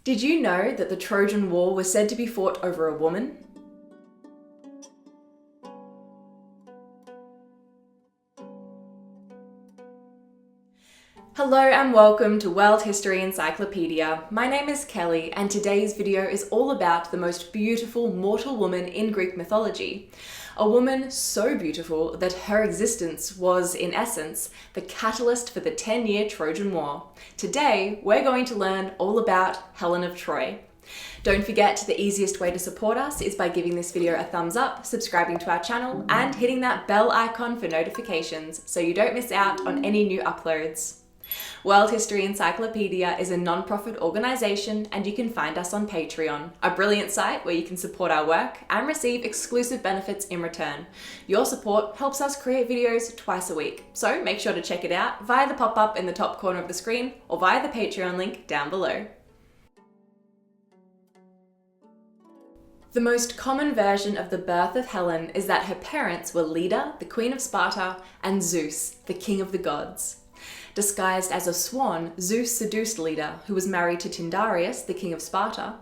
Did you know that the Trojan War was said to be fought over a woman? Hello and welcome to World History Encyclopedia. My name is Kelly and today's video is all about the most beautiful mortal woman in Greek mythology. A woman so beautiful that her existence was, in essence, the catalyst for the 10-year Trojan War. Today, we're going to learn all about Helen of Troy. Don't forget, the easiest way to support us is by giving this video a thumbs up, subscribing to our channel, and hitting that bell icon for notifications so you don't miss out on any new uploads. World History Encyclopedia is a non-profit organisation and you can find us on Patreon, a brilliant site where you can support our work and receive exclusive benefits in return. Your support helps us create videos twice a week, so make sure to check it out via the pop-up in the top corner of the screen or via the Patreon link down below. The most common version of the birth of Helen is that her parents were Leda, the Queen of Sparta, and Zeus, the king of the gods. Disguised as a swan, Zeus seduced Leda, who was married to Tyndareus, the king of Sparta,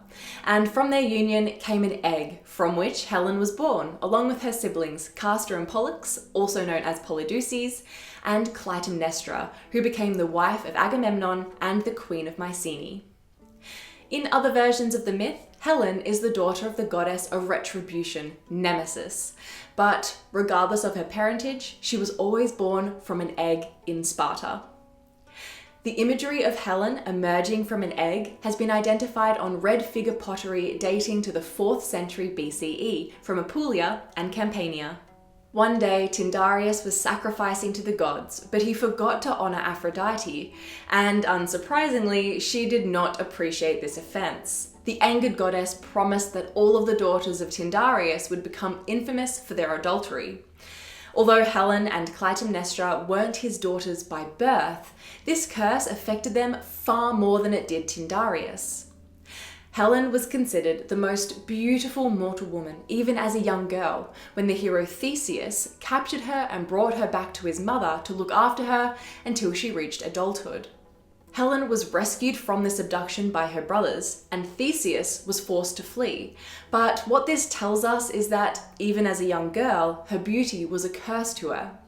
and from their union came an egg, from which Helen was born, along with her siblings Castor and Pollux, also known as Polydeuces, and Clytemnestra, who became the wife of Agamemnon and the queen of Mycenae. In other versions of the myth, Helen is the daughter of the goddess of retribution, Nemesis, but regardless of her parentage, she was always born from an egg in Sparta. The imagery of Helen emerging from an egg has been identified on red figure pottery dating to the 4th century BCE from Apulia and Campania. One day, Tyndareus was sacrificing to the gods, but he forgot to honour Aphrodite, and unsurprisingly, she did not appreciate this offence. The angered goddess promised that all of the daughters of Tyndareus would become infamous for their adultery. Although Helen and Clytemnestra weren't his daughters by birth, this curse affected them far more than it did Tyndareus. Helen was considered the most beautiful mortal woman, even as a young girl, when the hero Theseus captured her and brought her back to his mother to look after her until she reached adulthood. Helen was rescued from this abduction by her brothers, and Theseus was forced to flee. But what this tells us is that, even as a young girl, her beauty was a curse to her.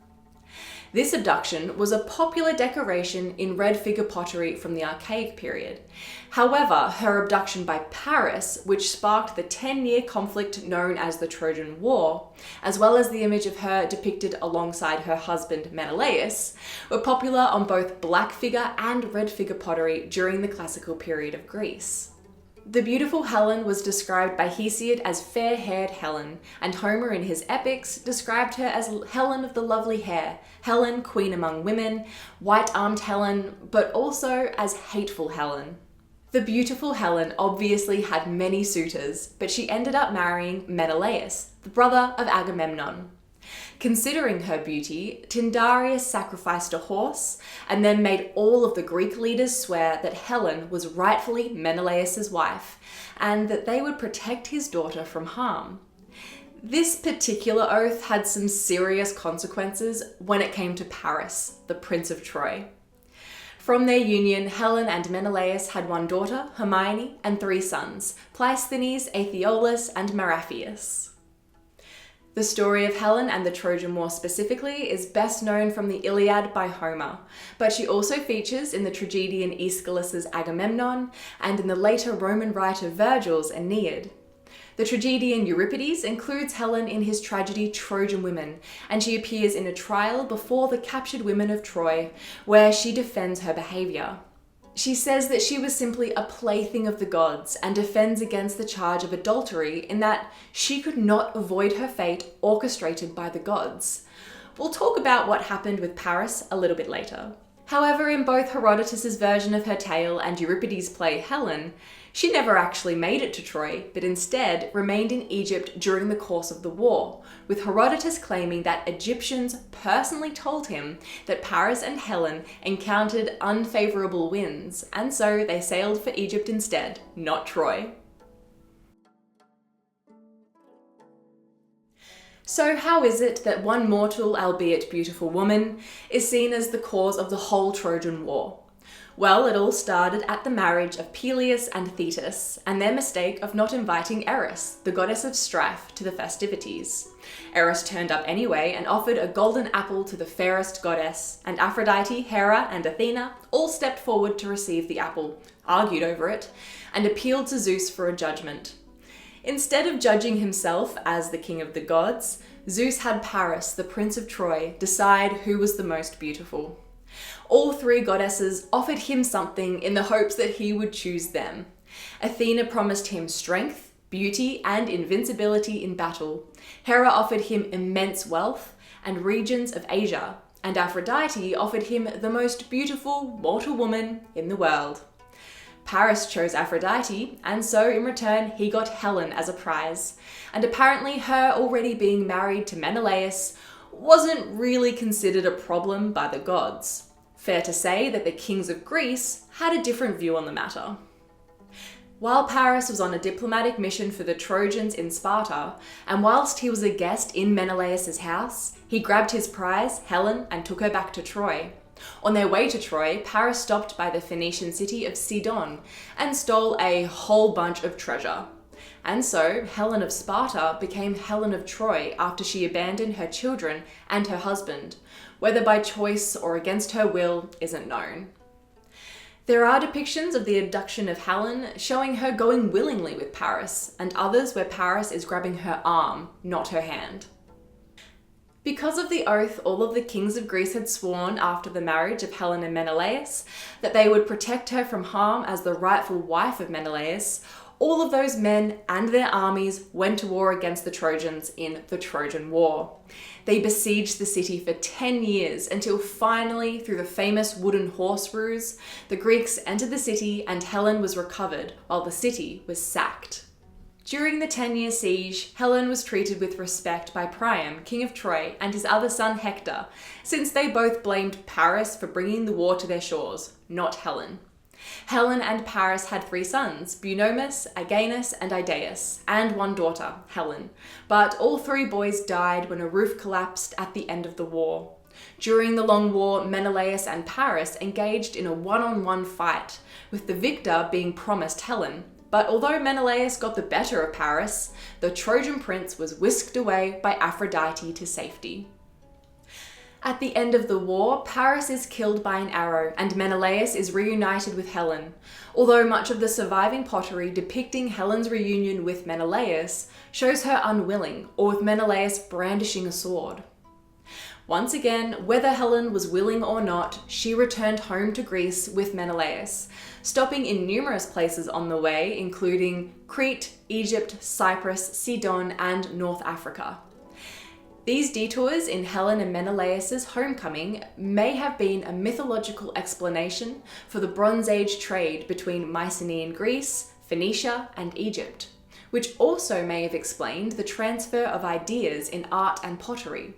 This abduction was a popular decoration in red figure pottery from the Archaic period. However, her abduction by Paris, which sparked the 10-year conflict known as the Trojan War, as well as the image of her depicted alongside her husband Menelaus, were popular on both black figure and red figure pottery during the classical period of Greece. The beautiful Helen was described by Hesiod as fair-haired Helen, and Homer in his epics described her as Helen of the lovely hair, Helen, queen among women, white-armed Helen, but also as hateful Helen. The beautiful Helen obviously had many suitors, but she ended up marrying Menelaus, the brother of Agamemnon. Considering her beauty, Tyndareus sacrificed a horse and then made all of the Greek leaders swear that Helen was rightfully Menelaus's wife and that they would protect his daughter from harm. This particular oath had some serious consequences when it came to Paris, the Prince of Troy. From their union, Helen and Menelaus had one daughter, Hermione, and 3 sons, Pleisthenes, Aeolus, and Maraphius. The story of Helen and the Trojan War specifically is best known from the Iliad by Homer, but she also features in the tragedian Aeschylus's Agamemnon and in the later Roman writer Virgil's Aeneid. The tragedian Euripides includes Helen in his tragedy Trojan Women, and she appears in a trial before the captured women of Troy, where she defends her behaviour. She says that she was simply a plaything of the gods and defends against the charge of adultery in that she could not avoid her fate orchestrated by the gods. We'll talk about what happened with Paris a little bit later. However, in both Herodotus's version of her tale and Euripides' play Helen, she never actually made it to Troy, but instead remained in Egypt during the course of the war, with Herodotus claiming that Egyptians personally told him that Paris and Helen encountered unfavourable winds, and so they sailed for Egypt instead, not Troy. So how is it that one mortal, albeit beautiful woman, is seen as the cause of the whole Trojan War? Well, it all started at the marriage of Peleus and Thetis, and their mistake of not inviting Eris, the goddess of strife, to the festivities. Eris turned up anyway and offered a golden apple to the fairest goddess, and Aphrodite, Hera, and Athena all stepped forward to receive the apple, argued over it, and appealed to Zeus for a judgment. Instead of judging himself as the king of the gods, Zeus had Paris, the prince of Troy, decide who was the most beautiful. All three goddesses offered him something in the hopes that he would choose them. Athena promised him strength, beauty, and invincibility in battle. Hera offered him immense wealth and regions of Asia, and Aphrodite offered him the most beautiful mortal woman in the world. Paris chose Aphrodite, and so in return he got Helen as a prize, and apparently her already being married to Menelaus wasn't really considered a problem by the gods. Fair to say that the kings of Greece had a different view on the matter. While Paris was on a diplomatic mission for the Trojans in Sparta, and whilst he was a guest in Menelaus' house, he grabbed his prize, Helen, and took her back to Troy. On their way to Troy, Paris stopped by the Phoenician city of Sidon and stole a whole bunch of treasure. And so, Helen of Sparta became Helen of Troy after she abandoned her children and her husband. Whether by choice or against her will isn't known. There are depictions of the abduction of Helen showing her going willingly with Paris, and others where Paris is grabbing her arm, not her hand. Because of the oath all of the kings of Greece had sworn after the marriage of Helen and Menelaus, that they would protect her from harm as the rightful wife of Menelaus, all of those men and their armies went to war against the Trojans in the Trojan War. They besieged the city for 10 years until finally, through the famous wooden horse ruse, the Greeks entered the city and Helen was recovered while the city was sacked. During the 10-year siege, Helen was treated with respect by Priam, king of Troy, and his other son Hector, since they both blamed Paris for bringing the war to their shores, not Helen. Helen and Paris had 3 sons, Bunomus, Aganus, and Idaeus, and 1 daughter, Helen. But all 3 boys died when a roof collapsed at the end of the war. During the long war, Menelaus and Paris engaged in a one-on-one fight, with the victor being promised Helen. But although Menelaus got the better of Paris, the Trojan prince was whisked away by Aphrodite to safety. At the end of the war, Paris is killed by an arrow and Menelaus is reunited with Helen, although much of the surviving pottery depicting Helen's reunion with Menelaus shows her unwilling, or with Menelaus brandishing a sword. Once again, whether Helen was willing or not, she returned home to Greece with Menelaus, stopping in numerous places on the way, including Crete, Egypt, Cyprus, Sidon, and North Africa. These detours in Helen and Menelaus' homecoming may have been a mythological explanation for the Bronze Age trade between Mycenaean Greece, Phoenicia, and Egypt, which also may have explained the transfer of ideas in art and pottery.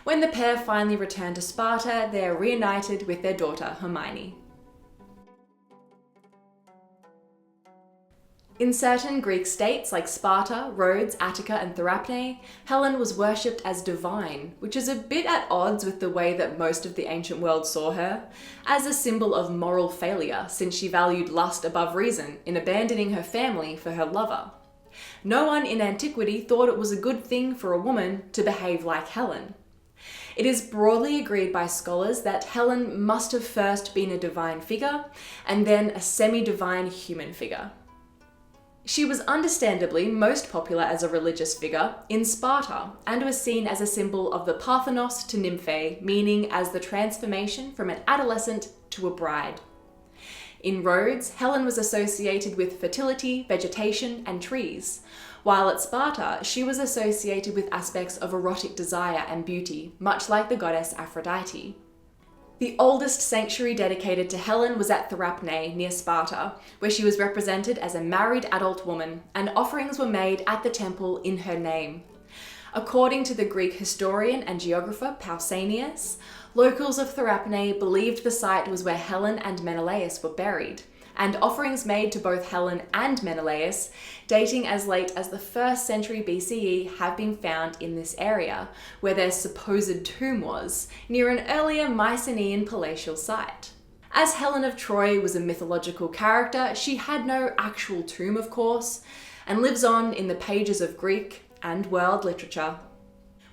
When the pair finally return to Sparta, they are reunited with their daughter Hermione. In certain Greek states like Sparta, Rhodes, Attica, and Therapne, Helen was worshipped as divine, which is a bit at odds with the way that most of the ancient world saw her, as a symbol of moral failure since she valued lust above reason in abandoning her family for her lover. No one in antiquity thought it was a good thing for a woman to behave like Helen. It is broadly agreed by scholars that Helen must have first been a divine figure and then a semi-divine human figure. She was understandably most popular as a religious figure in Sparta and was seen as a symbol of the Parthenos to Nymphae, meaning as the transformation from an adolescent to a bride. In Rhodes, Helen was associated with fertility, vegetation, and trees, while at Sparta, she was associated with aspects of erotic desire and beauty, much like the goddess Aphrodite. The oldest sanctuary dedicated to Helen was at Therapne, near Sparta, where she was represented as a married adult woman, and offerings were made at the temple in her name. According to the Greek historian and geographer Pausanias, locals of Therapne believed the site was where Helen and Menelaus were buried, and offerings made to both Helen and Menelaus, dating as late as the 1st century BCE, have been found in this area, where their supposed tomb was, near an earlier Mycenaean palatial site. As Helen of Troy was a mythological character, she had no actual tomb, of course, and lives on in the pages of Greek and world literature.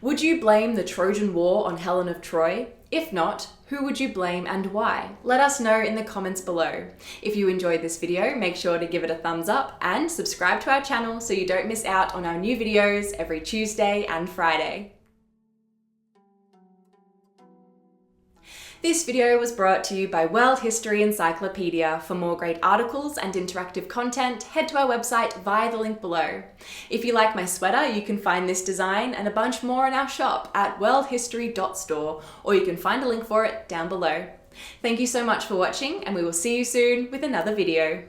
Would you blame the Trojan War on Helen of Troy? If not, who would you blame and why? Let us know in the comments below. If you enjoyed this video, make sure to give it a thumbs up and subscribe to our channel so you don't miss out on our new videos every Tuesday and Friday. This video was brought to you by World History Encyclopedia. For more great articles and interactive content, head to our website via the link below. If you like my sweater, you can find this design and a bunch more in our shop at worldhistory.store, or you can find a link for it down below. Thank you so much for watching, and we will see you soon with another video.